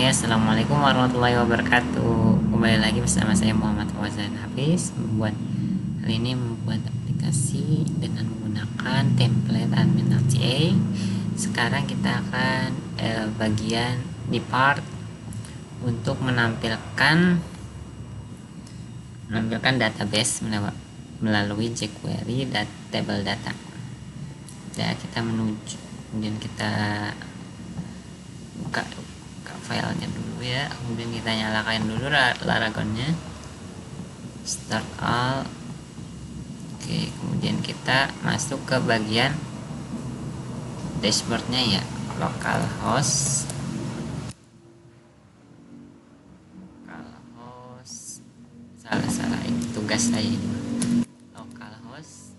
Oke, assalamualaikum warahmatullahi wabarakatuh. Kembali lagi bersama saya Muhammad Fawzan Hafiz membuat aplikasi dengan menggunakan template admin RTA. Sekarang kita akan bagian di part untuk menampilkan database melalui jQuery dan table data. Ya, kita menuju, kemudian kita buka filenya dulu ya, kemudian kita nyalakan dulu Laragonnya, start all. Oke, kemudian kita masuk ke bagian dashboardnya ya, localhost salah itu tugas saya ini, localhost,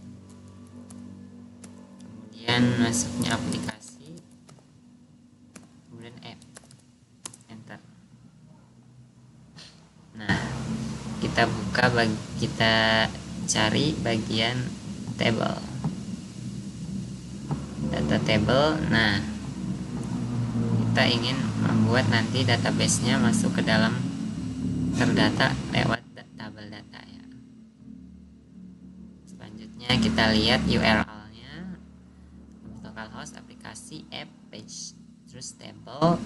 kemudian masuknya aplikasi, kemudian app, enter. Nah, kita cari bagian table, data table. Nah, kita ingin membuat nanti database-nya masuk ke dalam terdata lewat tabel data ya. Selanjutnya kita lihat URL-nya, localhost, aplikasi, app, page, terus table,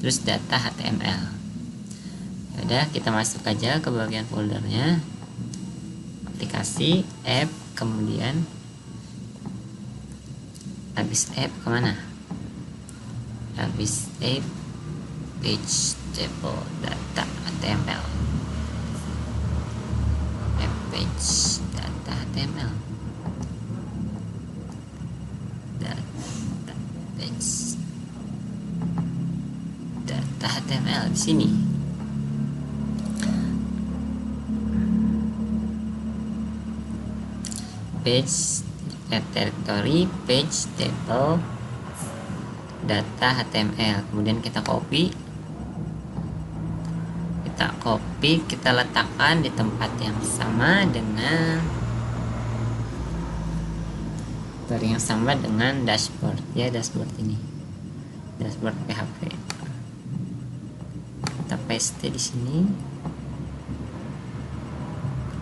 terus data HTML. Udah, kita masuk aja ke bagian foldernya, aplikasi, app, kemudian habis app kemana? Habis app, page, table, data HTML, app, page, data HTML, data page, data HTML di sini. Page, directory, page, table, data HTML. Kemudian kita copy, kita letakkan di tempat yang sama dengan dashboard ya, dashboard ini, dashboard PHP. Kita paste di sini,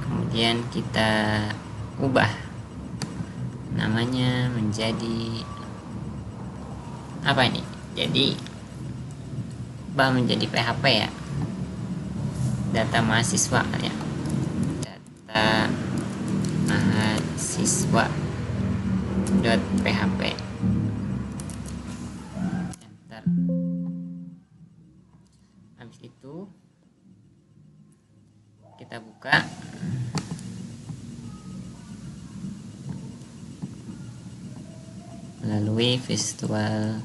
kemudian kita ubah namanya menjadi apa ini? Jadi menjadi PHP ya, data mahasiswa ya, data mahasiswa .php, enter. Habis itu kita buka melalui Visual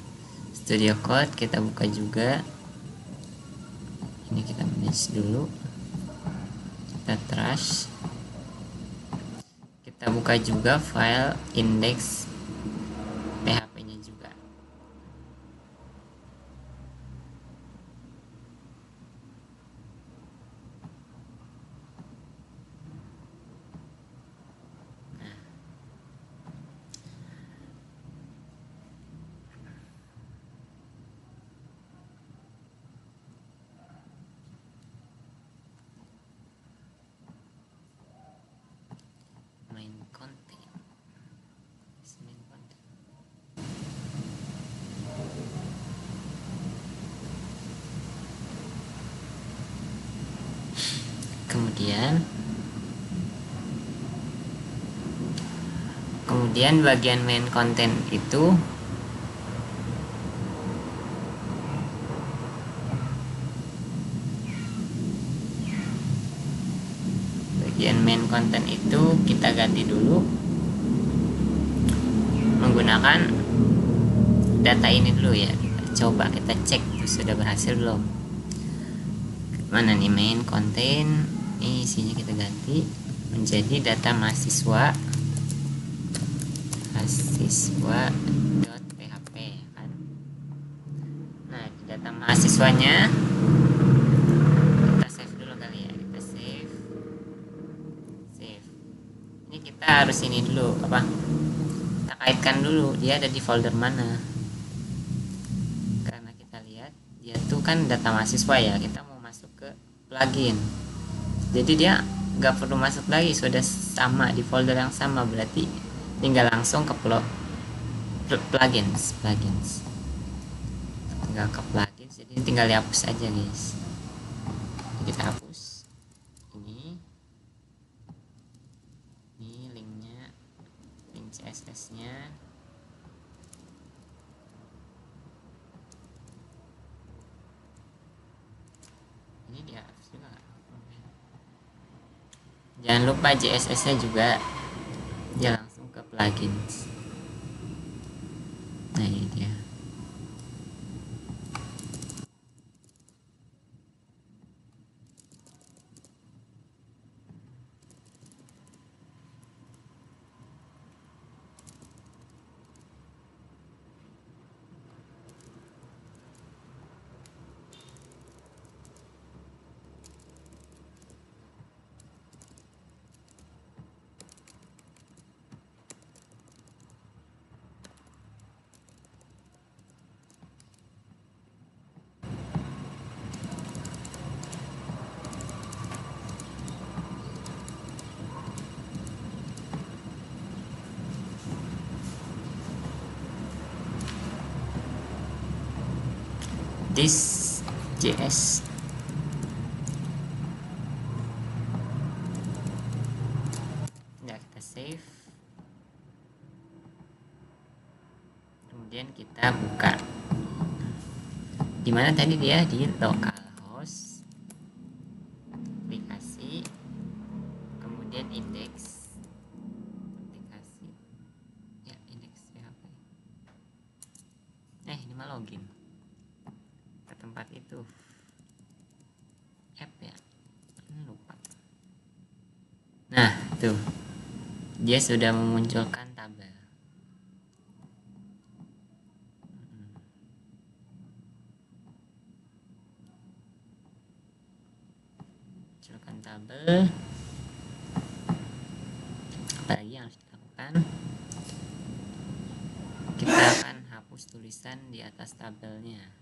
Studio Code. Kita buka juga ini, kita manage dulu, kita trash, kita buka juga file index PHP nya juga. Kemudian bagian main content itu kita ganti dulu menggunakan data ini dulu ya. Coba kita cek sudah berhasil belum. Mana nih main content, ini isinya kita ganti menjadi data mahasiswa .php kan. Nah, data mahasiswanya kita save dulu kali ya, kita save. Ini kita harus ini dulu, kita kaitkan dulu dia ada di folder mana, karena kita lihat dia tuh itu kan data mahasiswa ya, kita mau masuk ke plugin, jadi dia nggak perlu masuk lagi, sudah sama di folder yang sama, berarti tinggal langsung ke plugins tinggal ke plugins, jadi tinggal dihapus aja guys. Kita hapus ini linknya, link CSS nya. Ini dia juga. Jangan lupa CSS nya juga, dia langsung ke plugins. Nah ini dia. This JS ya, kita save, kemudian kita buka. Dimana tadi dia di localhost aplikasi, kemudian indeks aplikasi ya, indeks PHP. Ini mah login ke tempat itu, app ya, lupa. Nah tuh, dia sudah memunculkan tabel. Munculkan tabel. Apalagi yang harus dilakukan? Kita akan hapus tulisan di atas tabelnya.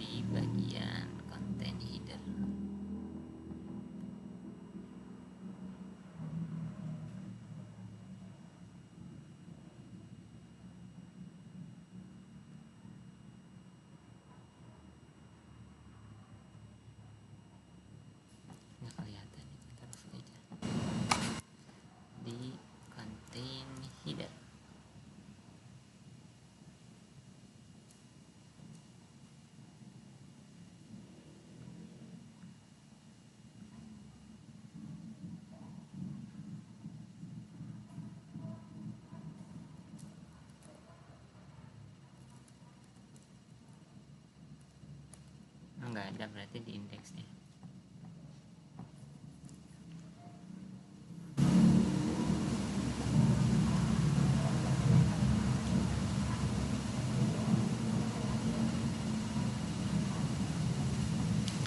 Di bagian content header. Nggak kelihatan, kita taruh aja di content header. Nggak ada, berarti di indeksnya.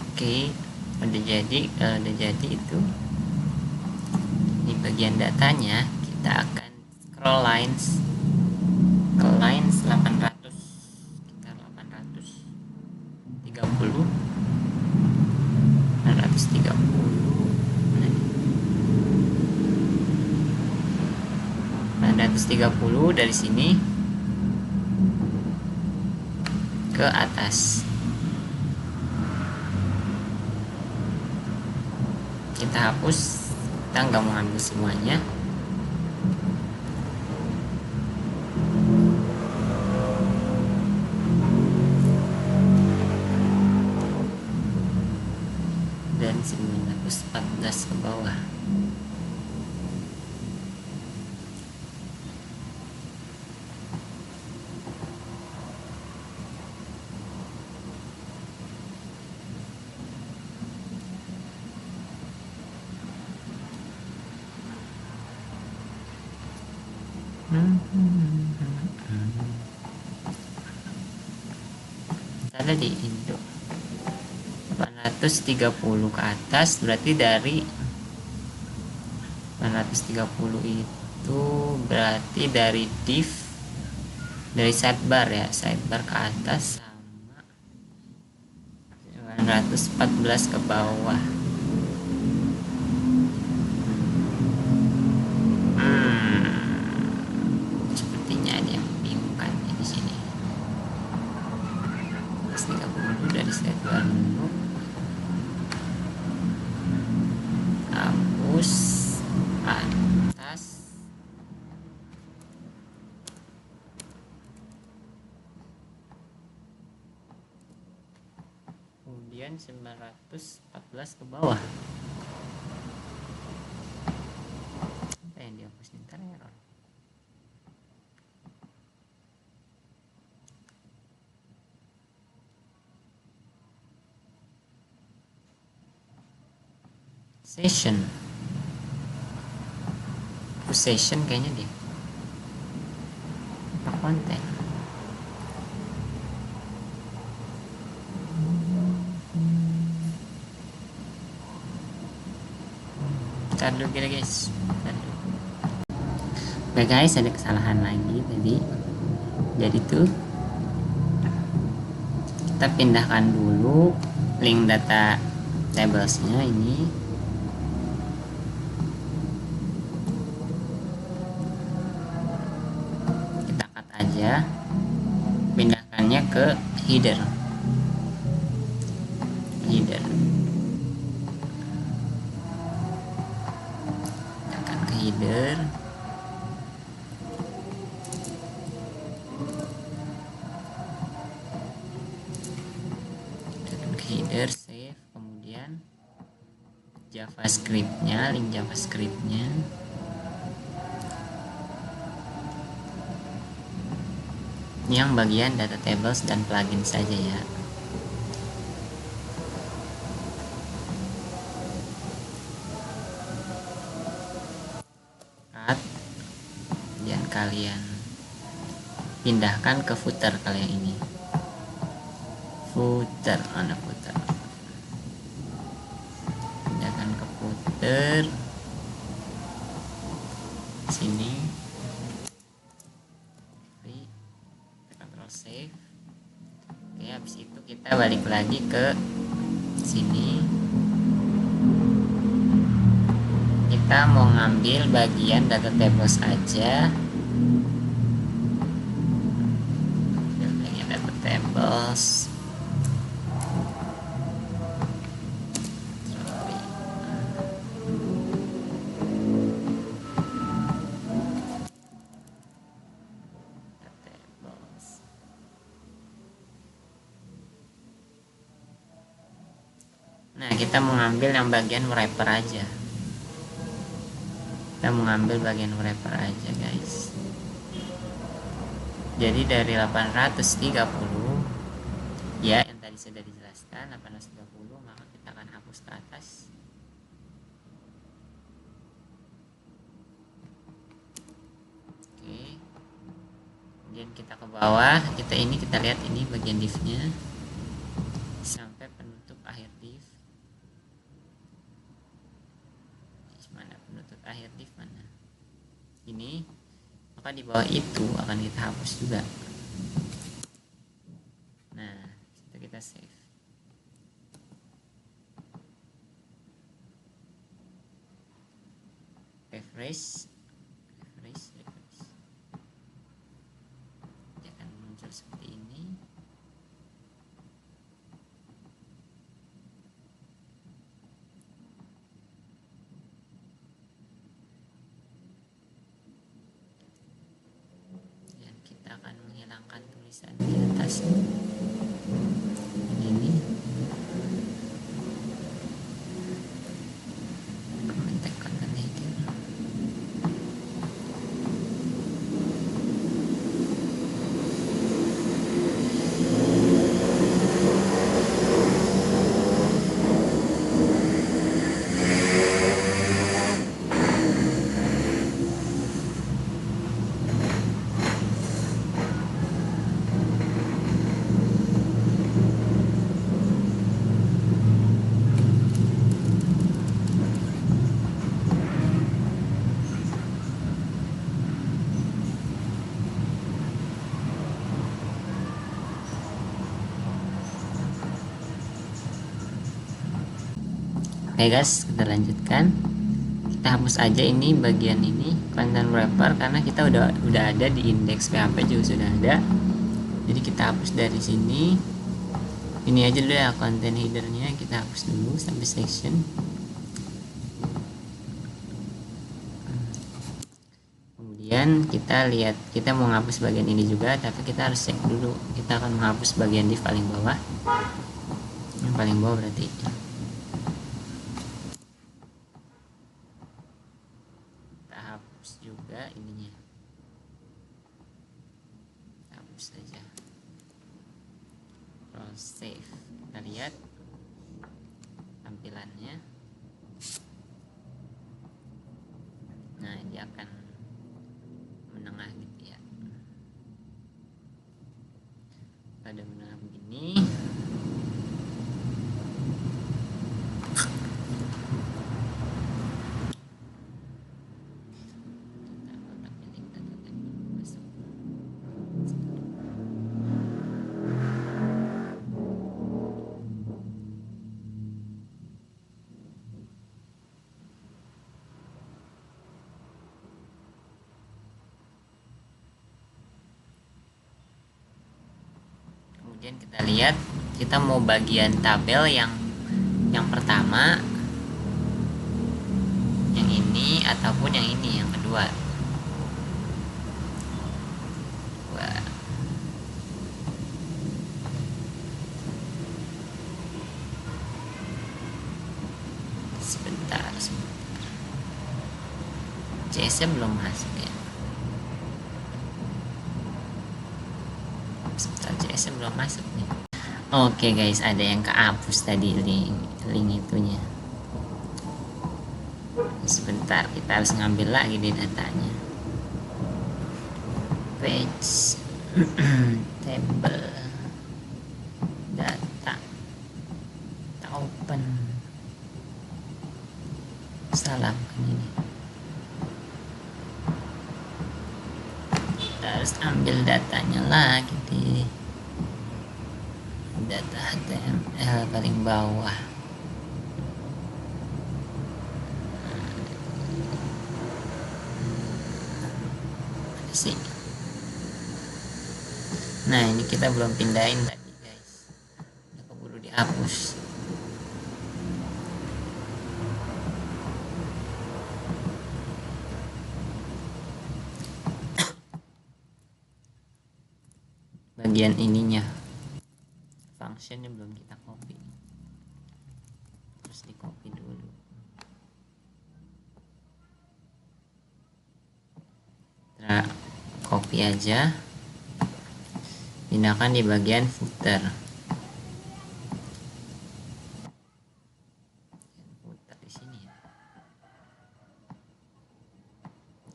Oke, udah jadi itu. Di bagian datanya kita akan scroll lines ke lines 800, sekitar 830 930 dari sini ke atas. Kita hapus, kita nggak mau ambil semuanya. Dan 914 ke bawah. Ada di Indo 830 ke atas, berarti dari 830 itu itu berarti dari div, dari sidebar ya, sidebar ke atas sama 914 ke bawah. Sepertinya ada yang membingungkan di sini. Plus 30 dari sidebar menu, hapus atas, kemudian 914 ke bawah. Apa yang dihapus ntar error? Session session kayaknya deh, apa konten. Ntar dulu kira guys, oke guys, ada kesalahan lagi tadi. Jadi tuh kita pindahkan dulu link data tablesnya ini. Kita cut aja, pindahkannya ke header. Pindahkan ke header. Header, save, kemudian JavaScript-nya, link JavaScript-nya. Yang bagian data tables dan plugin saja ya. Cut. Kemudian kalian pindahkan ke footer kalian ini. Footer, mana footer? Pindahkan ke footer. Sini. Ctrl save. Oke, habis itu kita balik lagi ke sini. Kita mau ngambil bagian data tables aja. Bagian data tables. Nah, kita mengambil yang bagian wrapper aja. Kita mengambil bagian wrapper aja, guys. Jadi dari 830 ya, yang tadi sudah dijelaskan 830, maka kita akan hapus ke atas. Oke. Kemudian kita ke bawah, kita lihat ini bagian div-nya sampai penutup akhir div. Mana penutup akhir div mana? Ini, maka di bawah itu akan kita hapus juga. Nah, itu kita save. Refresh. Dia akan muncul seperti ini. Dan kita akan menghilangkan tulisan di atasnya. Ini. Oke guys, kita lanjutkan. Kita hapus aja ini bagian ini content wrapper karena kita udah ada di indeks PHP juga sudah ada. Jadi kita hapus dari sini. Ini aja dulu ya content headernya, kita hapus dulu sampai section. Kemudian kita lihat, kita mau menghapus bagian ini juga, tapi kita harus cek dulu. Kita akan menghapus bagian di paling bawah. Yang paling bawah berarti kita hapus juga ininya, kita hapus saja. Terus save, kita lihat tampilannya. Nah, dia akan menengah gitu ya. Pada menengah begini, kemudian kita lihat kita mau bagian tabel yang pertama, yang ini ataupun yang ini yang kedua. Wah. Sebentar. CS belum masuk ya. Sebentar, CS belum masuk nih. Oke guys, ada yang kehapus tadi link itunya. Sebentar, kita harus ngambil lagi di datanya. Page table data, kita open. Salah kan ini. Kita harus ambil datanya lagi di data HTML paling bawah. Ada sih. Nah, ini kita belum pindahin tadi guys, udah keburu dihapus. Bagian ininya, functionnya belum kita copy, terus di copy dulu. Kita copy aja, pindahkan di bagian footer. Footer di sini ya.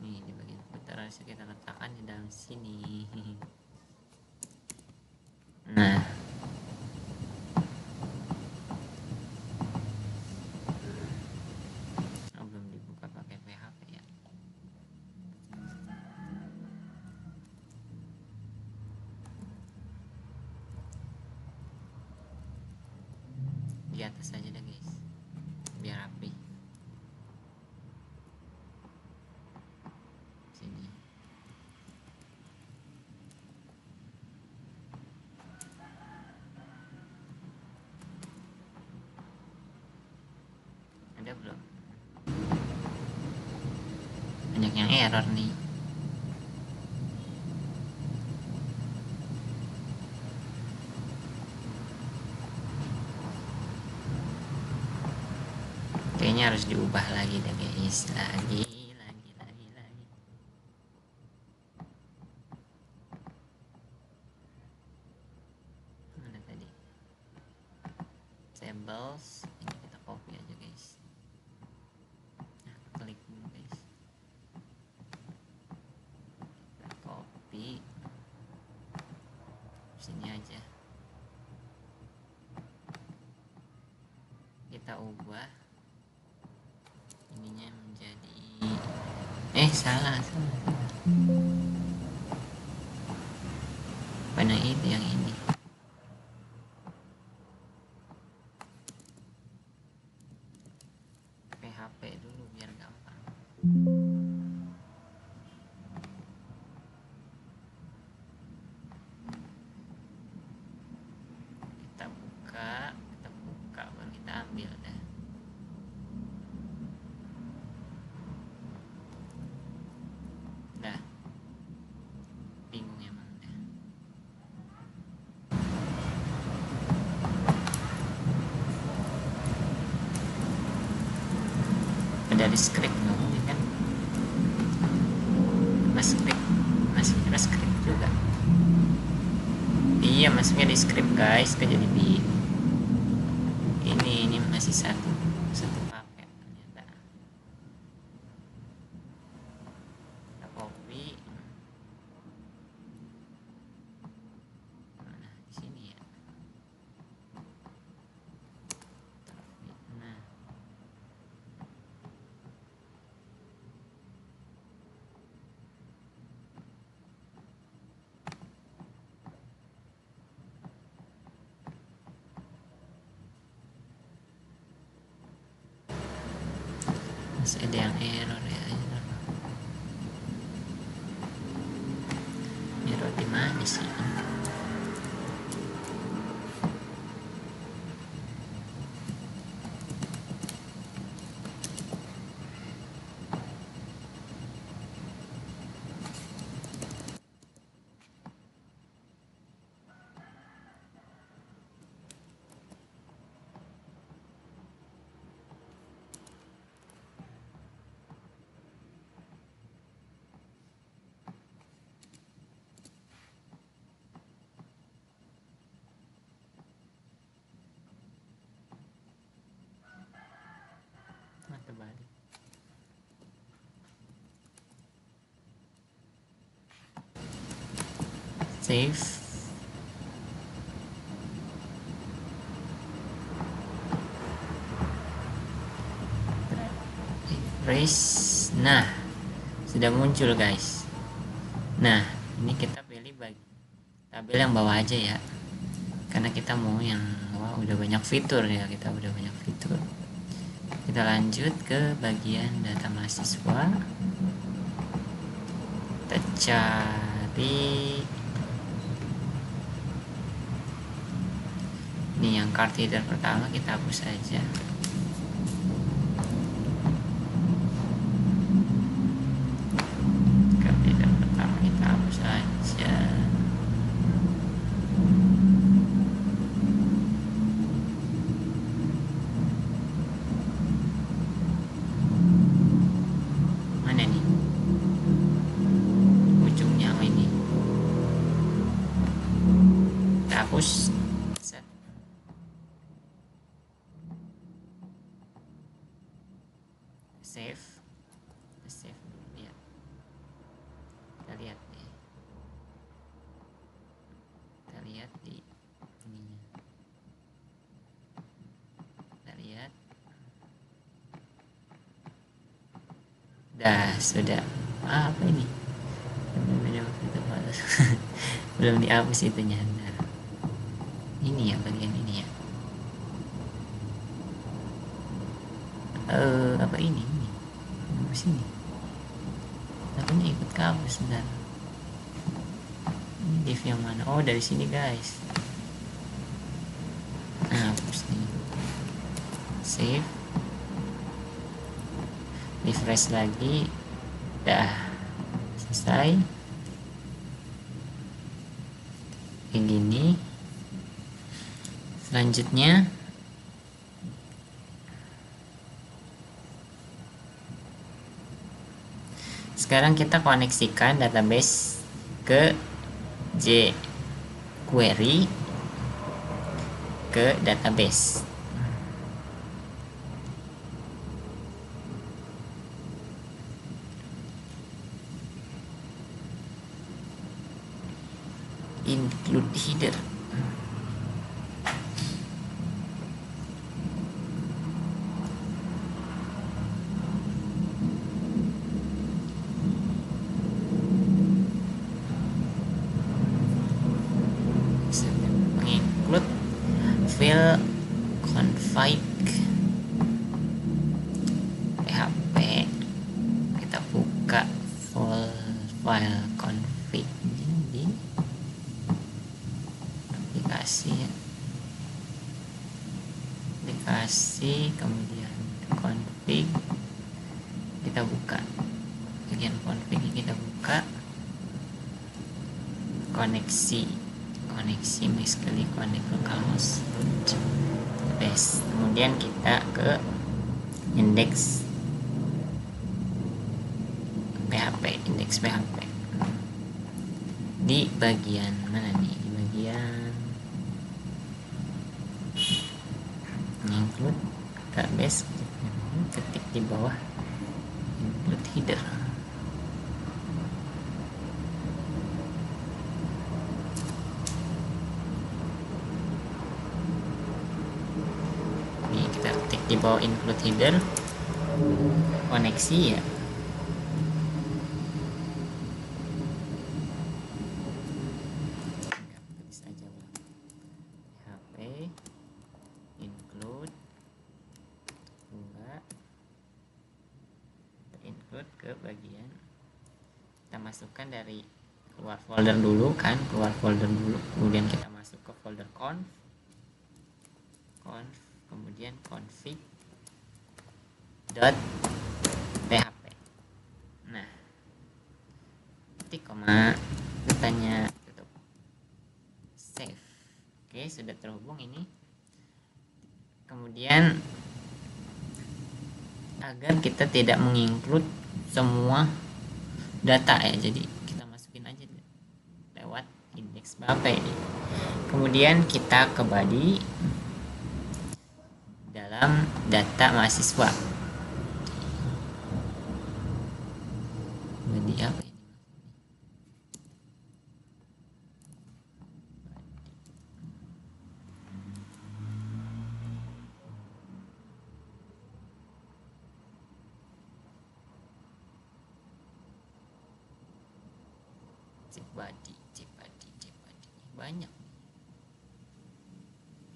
Nih di bagian footer harus kita letakkan di dalam sini. Nah, belum dibuka pakai PHP ya. Di atas aja deh guys, biar rapi. Sini. Ada belum? Banyak yang error nih. Kayaknya harus diubah lagi deh guys, lagi. Mana tadi? Tables, ini kita copy aja guys. Nah, klik dulu guys. Kita copy sini aja. Kita ubah ininya menjadi salah. Mana itu yang ini? dari script ngomongin kan, masuknya script juga. Iya, masuknya di script guys, ke jadi ini masih satu paket ternyata. Kita copy. Nah, di sini ya. Nah, masih ada yang error ya. Error di mana sih? Terbalik. Save. Refresh. Nah, sudah muncul guys. Nah, ini kita pilih bagi tabel yang bawah aja ya, karena kita mau yang udah banyak fitur ya, kita lanjut ke bagian data mahasiswa. Kita cari ini yang card reader pertama, kita hapus aja. Card reader pertama kita hapus aja. Mana nih ujungnya? Ini kita hapus. Save dulu ya. Kita lihat di ininya. Kita lihat. Sudah. Apa ini? Belum dihapus itunya. Nah, ini ya, bagian ini ya. Apa ini? Sini. Takutnya ikut kabur sebentar. Ini div yang mana? Oh, dari sini guys. Nah, hapus nih. Save. Refresh lagi. Dah selesai. Kayak gini. Selanjutnya sekarang kita koneksikan database ke jQuery ke database. Include header. File config PHP, kita buka file config di aplikasi, kemudian config, kita buka bagian config, kita buka koneksi basically connect localhost root base, kemudian kita ke index PHP, indeks PHP. Di bagian mana nih? Di bagian include database, ketik di bawah include header. Ini kita ketik di bawah include header, koneksi ya. PHP include include ke bagian kita masukkan dari keluar folder dulu kan, kemudian kita masuk ke folder conf, kemudian config .php. Nah, ketik koma, kitanya tutup, save. Oke, sudah terhubung ini. Kemudian agar kita tidak menginclude semua data ya, jadi kita masukin aja lewat indeks PHP ini. Kemudian kita ke body dalam data mahasiswa. Body apa ini? Cek body banyak,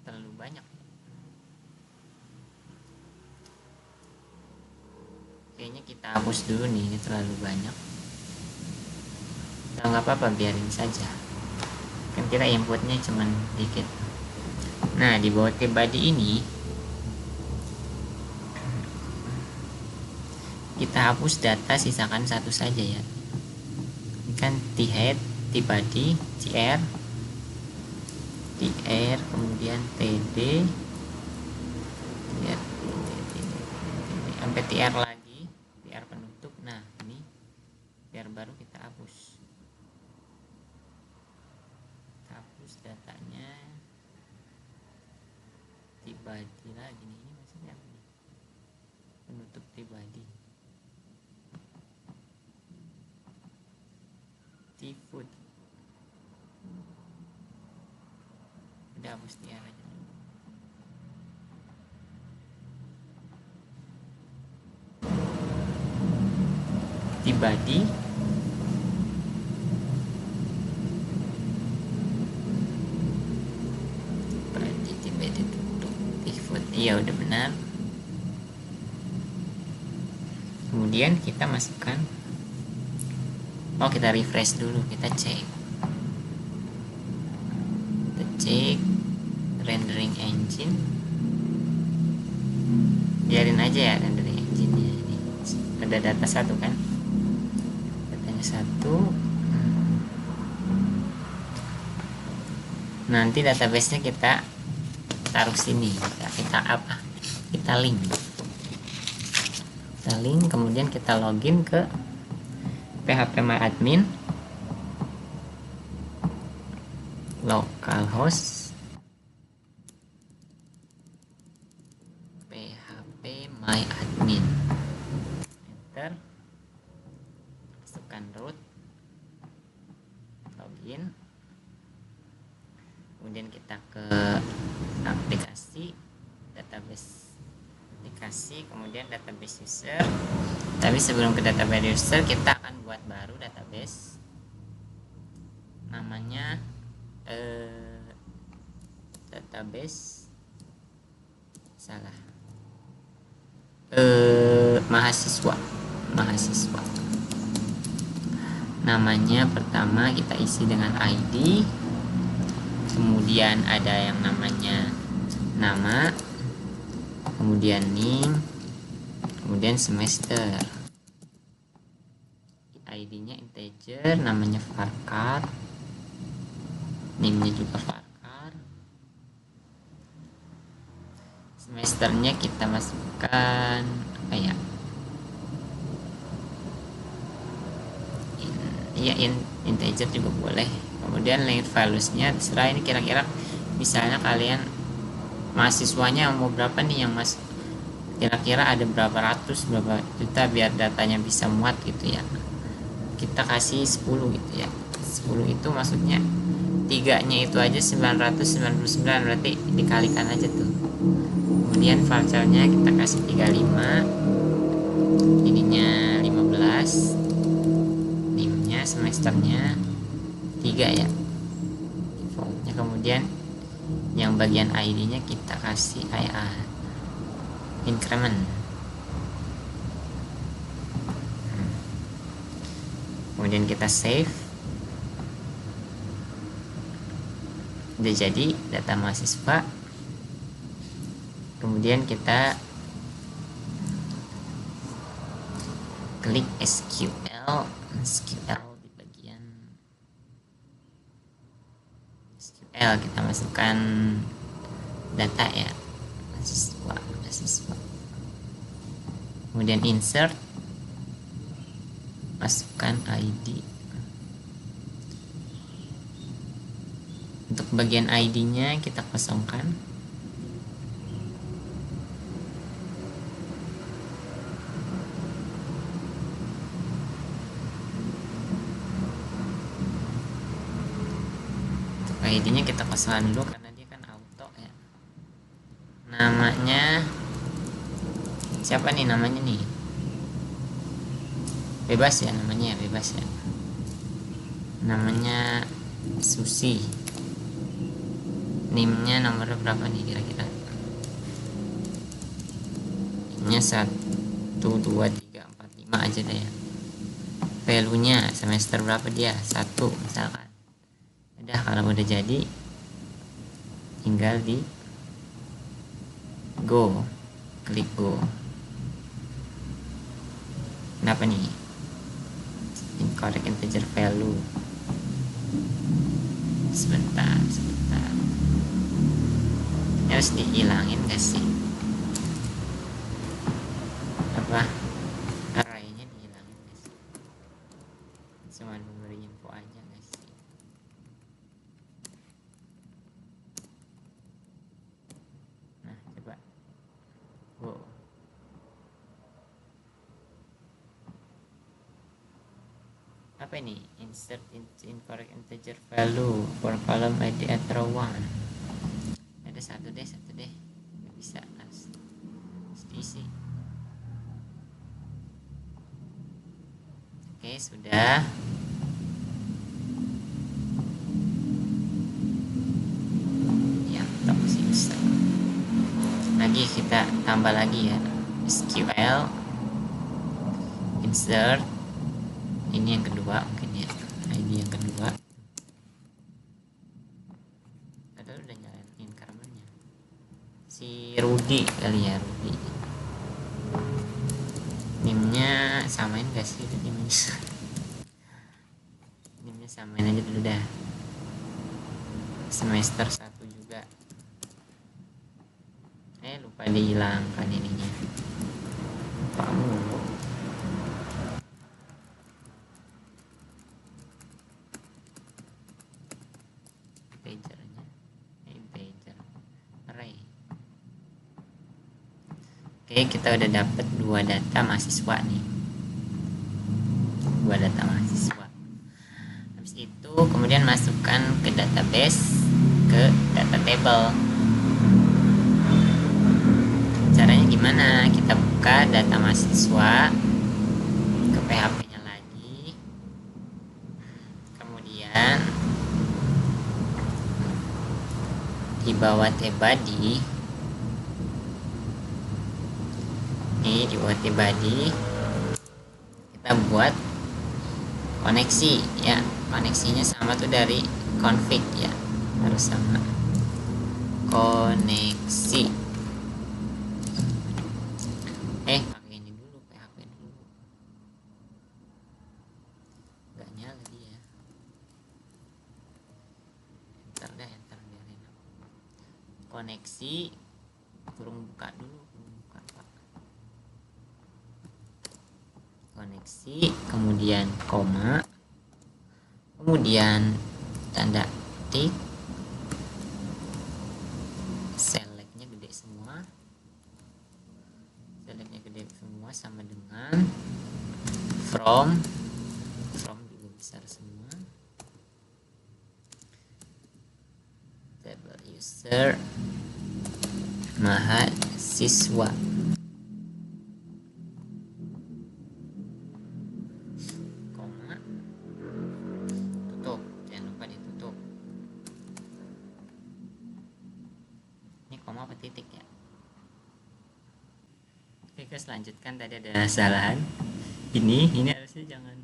terlalu banyak. Kayaknya kita hapus dulu nih, ini terlalu banyak. Nggak apa-apa, biarin saja, kan kita inputnya cuman dikit. Nah, di bawah body ini kita hapus data, sisakan satu saja ya. Ini kan t-head, t-body, tr, kemudian td, sampai tr lagi, tr penutup. Nah, ini tr baru kita hapus. Datanya t-body lagi nih. Ini maksudnya apa nih? Penutup t-body, t-food. Udah hapus tr aja dulu. T-body, iya udah benar. Kemudian kita masukkan, kita refresh dulu, kita cek rendering engine, biarin aja ya rendering engine-nya. Ini ada data satu kan, datanya satu. Nanti database-nya kita taruh sini, kita link, kemudian kita login ke phpMyAdmin, localhost phpMyAdmin, enter, masukkan root, login, kemudian kita ke aplikasi, database aplikasi, kemudian database user. Tapi sebelum ke database user, kita akan buat baru database, namanya database mahasiswa. Namanya pertama kita isi dengan ID, kemudian ada yang namanya nama, kemudian name, kemudian semester. ID-nya integer, namanya varchar, name-nya juga varchar. Semesternya kita masukkan apa ya? iya integer juga boleh. Kemudian length values-nya terserah, ini kira-kira misalnya kalian mahasiswanya mau berapa nih, yang kira-kira ada berapa ratus berapa juta, biar datanya bisa muat gitu ya, kita kasih 10 gitu ya. 10 itu maksudnya tiganya itu aja 999, berarti dikalikan aja tuh. Kemudian varchelnya kita kasih 35, ininya 15, NIM-nya semesternya 3 ya defaultnya. Kemudian yang bagian ID-nya kita kasih IA increment. Kemudian kita save. Udah jadi data mahasiswa. Kemudian kita klik SQL di bagian SQL, kita masukkan data ya, mahasiswa. Kemudian insert, masukkan ID. Untuk bagian ID-nya kita kosongkan. Untuk ID-nya kita kosongkan dulu karena dia kan auto ya. Namanya siapa nih namanya nih? Bebas ya namanya, bebas ya. Namanya Susi. NIM-nya nomornya berapa nih kira-kira? NIM-nya 1, 2, 3, 4, 5 aja deh ya. Value-nya semester berapa dia? 1 misalkan. Udah, kalau udah jadi tinggal di go, klik go. Kenapa nih? Incorrect integer value. Sebentar. Harus dihilangin gak sih? Apa? Array-nya dihilangin gak sih? Cuma memberi info aja gak sih? Nah, coba. Wow. Apa ini? Insert into incorrect integer value for column ID at row 1. Ada satu deh. Nggak bisa, harus diisi. Oke, sudah. Ya, tak masih bisa. Lagi kita tambah lagi ya. SQL insert, ini yang kedua mungkin ya, ID yang kedua. Padahal udah nyalain increment-nya. Si Rudy kali ya, Rudy. NIM-nya samain gak sih NIM-nya? NIM-nya samain aja dulu dah. Semester 1 juga. Lupa dihilangkan ininya. Lupa mulu. Integer array. Oke, kita udah dapet 2 data mahasiswa nih. 2 data mahasiswa. Habis itu kemudian masukkan ke database, ke data table. Caranya gimana? Kita buka data mahasiswa, ke PHP-nya lagi. Kemudian di bawah tbody, di bawah tbody kita buat koneksi ya. Koneksinya sama tuh dari config ya, harus sama koneksi. Pakai ini dulu, PHP dulu. Gak nyala dia. Enter biarin. Koneksi kurung buka dulu, Pak. Koneksi, kemudian koma, kemudian tanda tik, selectnya gede semua, sama dengan from juga besar semua, table user mahasiswa, koma, tutup, jangan lupa ditutup. Ini koma apa titik ya? Oke guys, lanjutkan. Tadi ada kesalahan. Ini harusnya jangan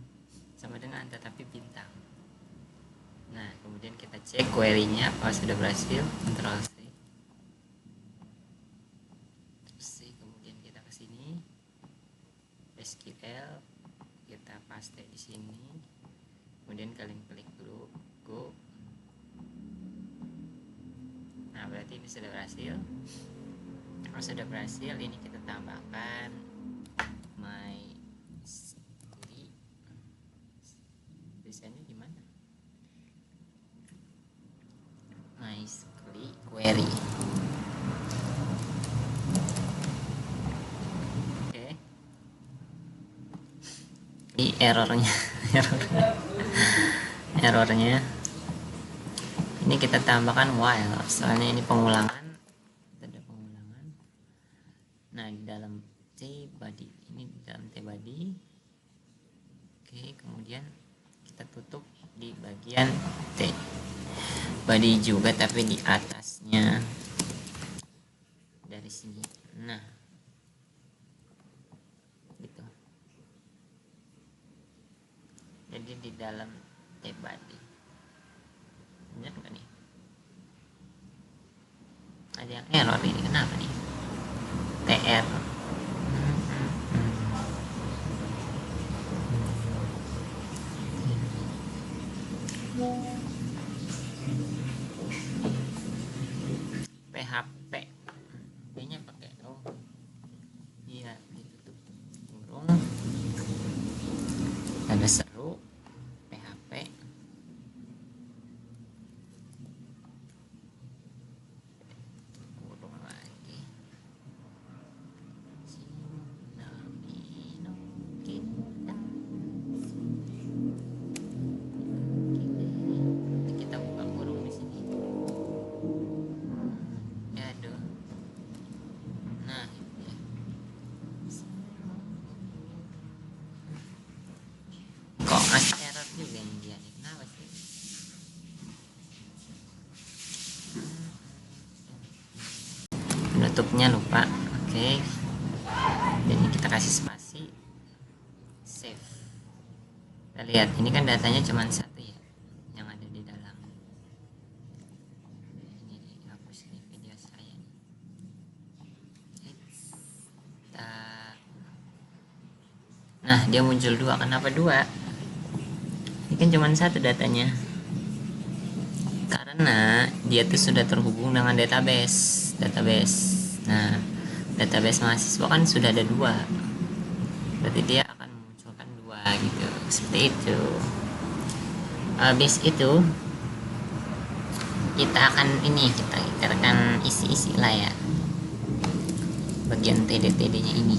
sama dengan tetapi bintang. Nah, kemudian kita cek query-nya apa sudah berhasil. Ctrl C. Terus C, kemudian kita ke sini. SQL kita paste di sini. Kemudian kalian klik dulu go. Nah, berarti ini sudah berhasil. Kalau sudah berhasil, ini kita tambahkan my tulisannya di mana? MySQL query. Oke. Ini errornya. Ini kita tambahkan while, soalnya ini pengulangan. Ada pengulangan. Nah, di dalam T body, ini di dalam T body. Oke, kemudian kita tutup di bagian T body juga, tapi di atasnya dari sini. Nah, gitu. Jadi di dalam T body, benar nggak nih? Ada yang error ini, kenapa nih? TR. PHP P-nya pakai iya, ditutup kurung, ada seru PHP, kurung lagi kita buka kurung di sini. Aduh. Nah, ya. Kok masih error juga nih dia nih, kenapa sih? Penutupnya lupa. Oke. Jadi kita kasih spasi, save. Kita lihat, ini kan datanya cuma satu ya yang ada di dalam. Ini dihapus nih video saya nih. Nah, dia muncul dua. Kenapa dua? Ini kan cuma satu datanya. Karena dia tuh sudah terhubung dengan database. Nah, database mahasiswa kan sudah ada dua. Berarti dia akan memunculkan dua gitu. Seperti itu. Habis itu kita akan isi lah ya bagian TD-TD-nya ini.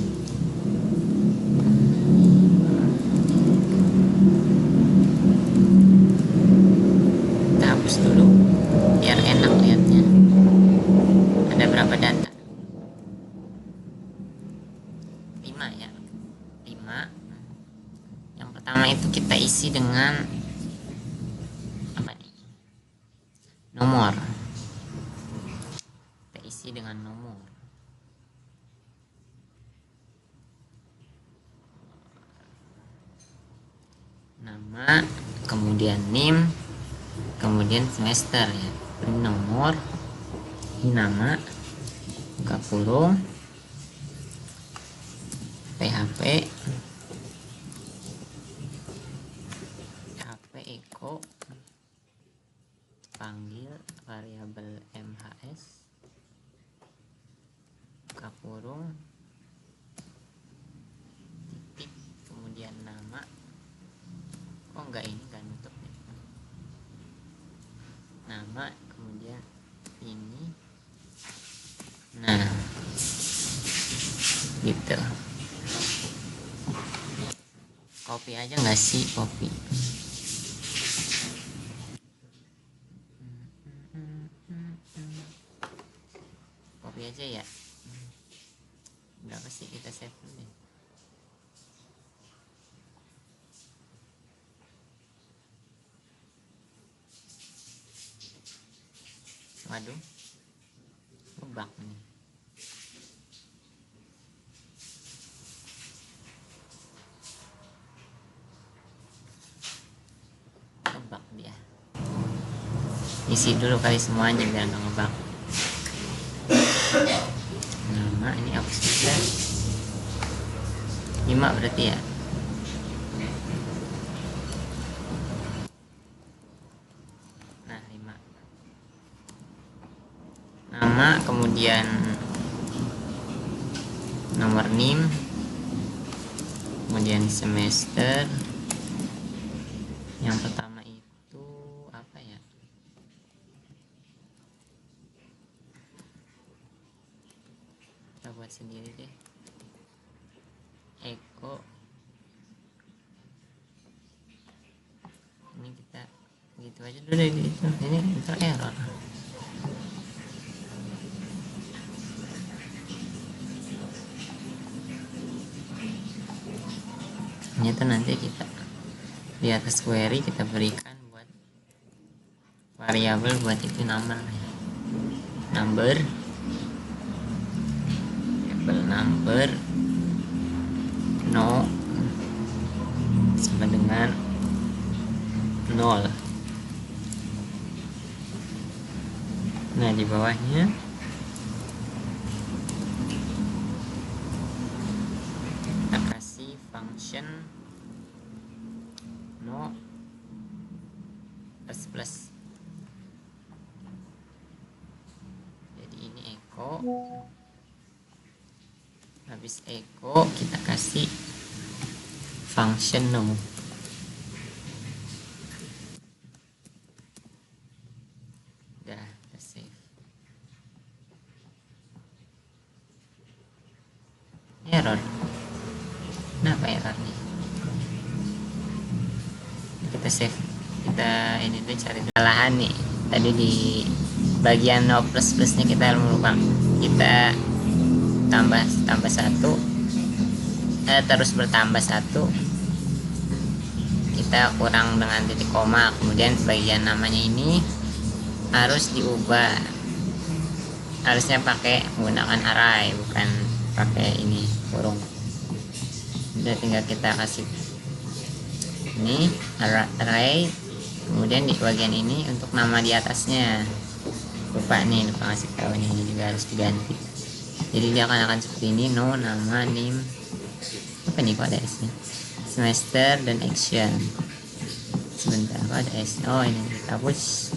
Kita hapus dulu biar enak lihatnya. Ada berapa data? 5 ya. 5. Yang pertama itu kita isi dengan apa nih? Nomor. Kita isi dengan nomor. Nama, kemudian NIM, kemudian semester ya. Ini nomor, ini nama, buka kurung, PHP echo, panggil variabel MHS, buka kurung, titik, kemudian nama. Oh enggak, ini enggak nutup ya. nama, kemudian ini. Nah, gitu. Copy aja nggak sih? Copy. Copy aja ya. Berapa sih, kita save dulu deh. Waduh, ngebug nih. Ngebug dia. Isi dulu kali semuanya biar nggak ngebug. Nama ini hapus juga. 5 berarti ya. Nah, 5. Nama, kemudian nomor NIM, kemudian semester. Yang pertama itu apa ya? Kita buat sendiri deh. Eko. Ini kita gitu aja dulu deh itu. Ini ntar error. Ternyata nanti kita di atas query kita berikan buat variabel buat itu number, variabel number no sama dengan 0. Nah, di bawahnya kita kasih function no plus. Jadi ini echo, habis echo kita kasih function no. Udah, kita save. Error. Kenapa errornya? Kita save. Kita ini dulu cari kesalahan nih. Tadi di bagian no plus plusnya kita lupa. Kita tambah 1, terus bertambah 1. Kita kurang dengan titik koma. Kemudian bagian namanya ini harus diubah. Harusnya pakai menggunakan array, bukan pakai ini kurung. Udah, tinggal kita kasih ini array, kemudian di bagian ini untuk nama di atasnya lupa ngasih tahu nih, ini juga harus diganti. Jadi dia akan seperti ini, no, nama, name, apa nih, kok ada S nya, semester dan action. Sebentar, kok ada S, oh ini kita hapus.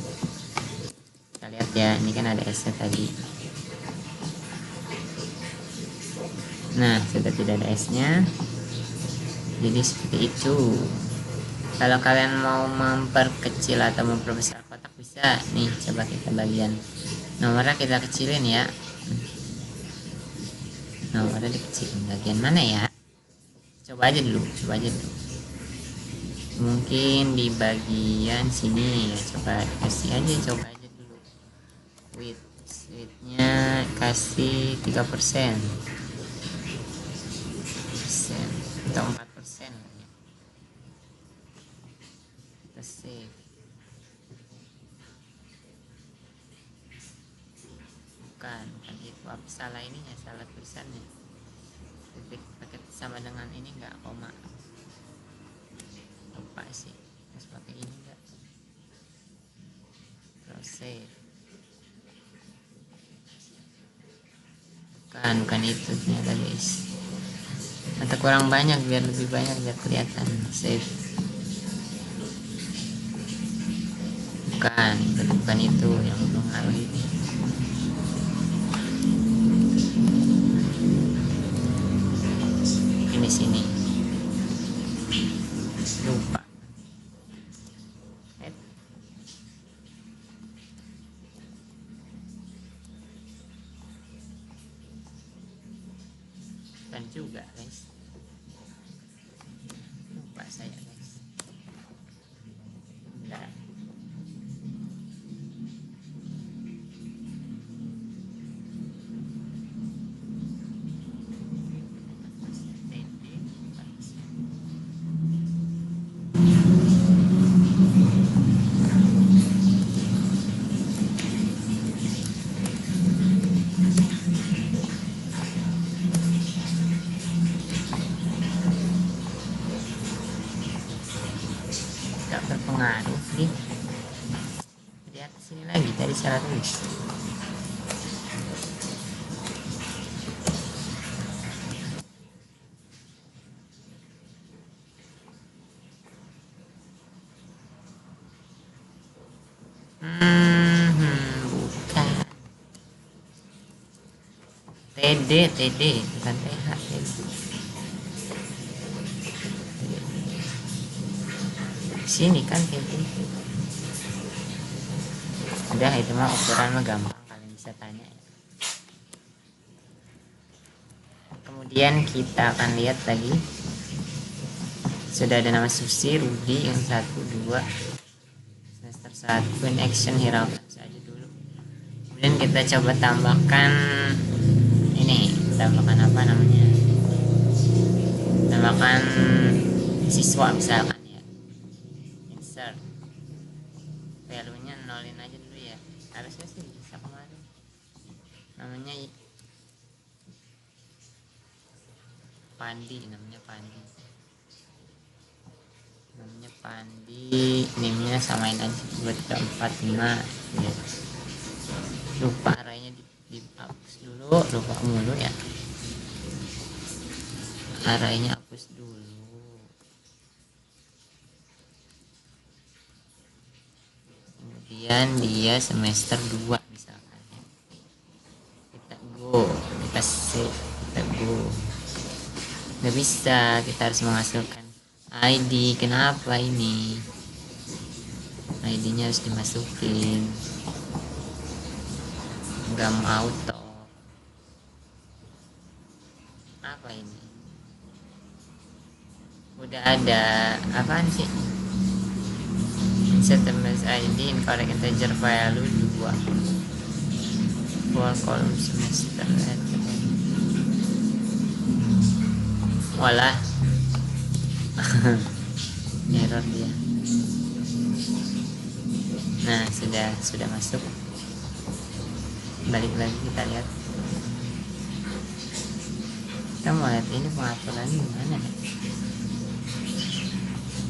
Kita lihat ya, ini kan ada S nya tadi. Nah, sudah tidak ada S nya, jadi seperti itu. Kalau kalian mau memperkecil atau memperbesar kotak bisa nih. Coba kita bagian nomornya kita kecilin ya. Nomornya dikecilin bagian mana ya? Coba aja dulu. Mungkin di bagian sini ya. Coba kasih aja, coba aja dulu. Widthnya kasih 3% atau 4%. Save. Bukan itu, apa salah ininya, salah tulisannya. Titik paket sama dengan ini enggak, koma. Lupa sih, harus pakai ini enggak. Terus save. Bukan itu ternyata guys. Atau kurang banyak, biar lebih banyak, biar kelihatan. Save. Bukan itu yang mempengaruhi. Ini sini lupa. masukkan juga guys, lupa saya guys. Bentar. Tak terpengaruh nih. Lihat sini lagi dari 100. Bukan TD bukan TH. Sini kan TD. Udah itu mah ukuran mah gampang, kalian bisa tanya. Kemudian kita akan lihat lagi. Sudah ada nama Susi, Rudi yang 1, 2 semester 1 in action hiraukan saja dulu. Kemudian kita coba tambahkan ini, tambahkan apa namanya, tambahkan siswa misalkan ya. Insert value nya nolin aja dulu ya, harusnya sih bisa kemarin. Namanya Pandi, namanya Pandi, nimnya samain aja 2345 ya. Lupa arahnya dihapus dulu, lupa mulu ya, arahnya hapus dulu. Kemudian dia semester 2 misalkan ya. Kita go, kita save, kita go. Nggak bisa, kita harus menghasilkan ID. Kenapa ini? ID-nya harus dimasukin, nggak mau auto. Apa ini? Udah ada apaan sih? Insert ID incorrect integer value 2 for column semester. Walah. Error dia. Nah, sudah masuk. Balik lagi kita lihat. Kita mau lihat ini pengaturan gimana ya?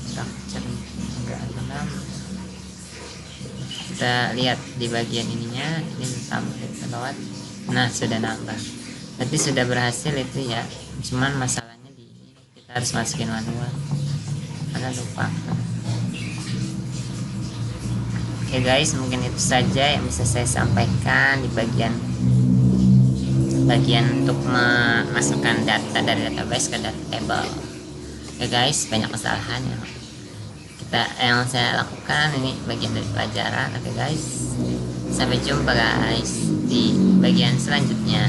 Structure enggak ada. Kita lihat di bagian ininya, ini tambah lewat. Nah, sudah nambah. Berarti sudah berhasil itu ya. Cuman masalahnya di ini kita harus masukin manual. Karena lupa. Oke guys, mungkin itu saja yang bisa saya sampaikan di bagian untuk memasukkan data dari database ke data table. Oke guys, banyak kesalahan yang saya lakukan, ini bagian dari pelajaran. Oke guys, sampai jumpa guys di bagian selanjutnya.